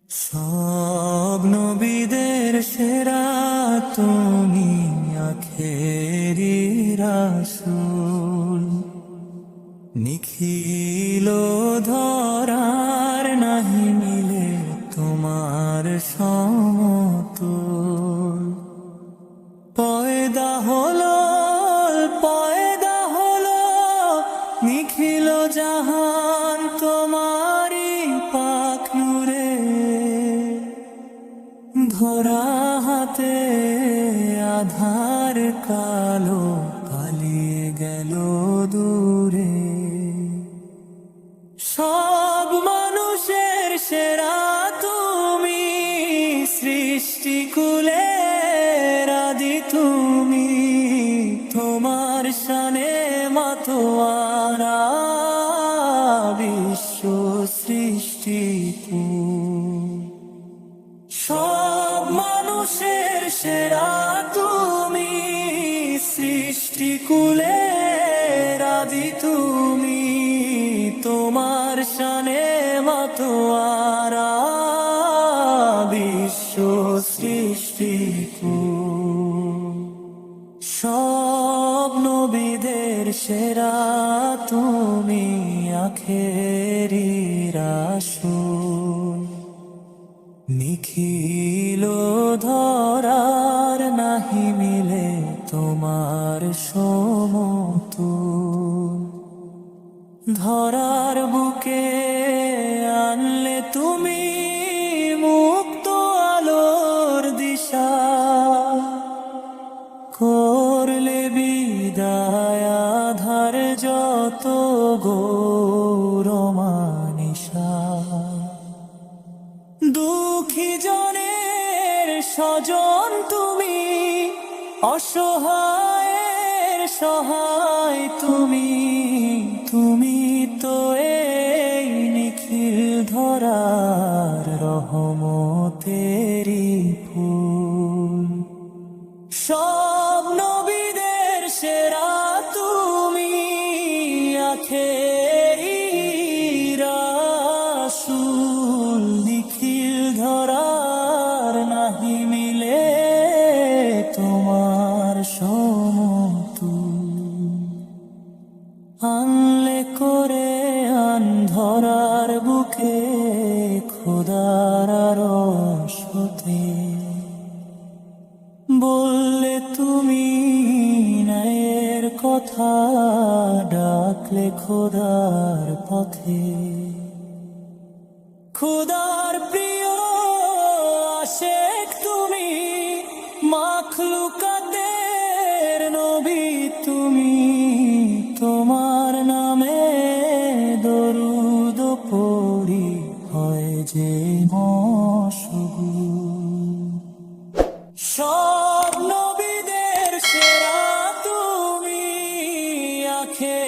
সব নবীদের সেরা তুমি, আখেরি রাসূল। নিখিল ধরার নাহি মিলে তোমার সমতুল। পয়দা হলো নিখিল জাহান তোমারি পাক নূরে। ধরা হাতে আধার কালো পালিয়ে গেল দূরে। সব মানুষের সেরা তুমি, সৃষ্টিকুলের আদি তুমি। তোমার শানে মাতোয়ারা বিশ্ব সৃষ্টি। সব মানুষের সেরা তুমি, সৃষ্টিকুলের আদি তুমি। তোমার শানে মাতোয়ারা বিশ্ব সৃষ্টি। সব নবীদের সেরা তুমি, আখেরি রাসূল। নিখিল ধরার নাহি মিলে তোমার সমতুল। ধরার বুকে আনলে তুমি মুক্ত আলোর দিশা। করলে বিদায় আধার যত গৌরমানিসা। দুঃখী জনের স্বজন তুমি, অসহায়ের সহায় তুমি। তুমি তো এই নিখিল ধরার রহমতেরি ফুল। সব নবীদের সেরা তুমি, আখেরি রাসূল। নিখিল ধরার নাহি মিলে তোমার সমতুল। আনলে করে ধরার বুকে খোদার রসতে। বললে তুমি ন্যায়ের কথা, ডাকলে খোদার পথে। খোদার প্রিয় আশেক তুমি, মাখলুকাতের নবী তুমি। তোমার নামে দরুদ পড়ি হয় যে মশগুল। সব নবীদের সেরা তুমি, আখেরি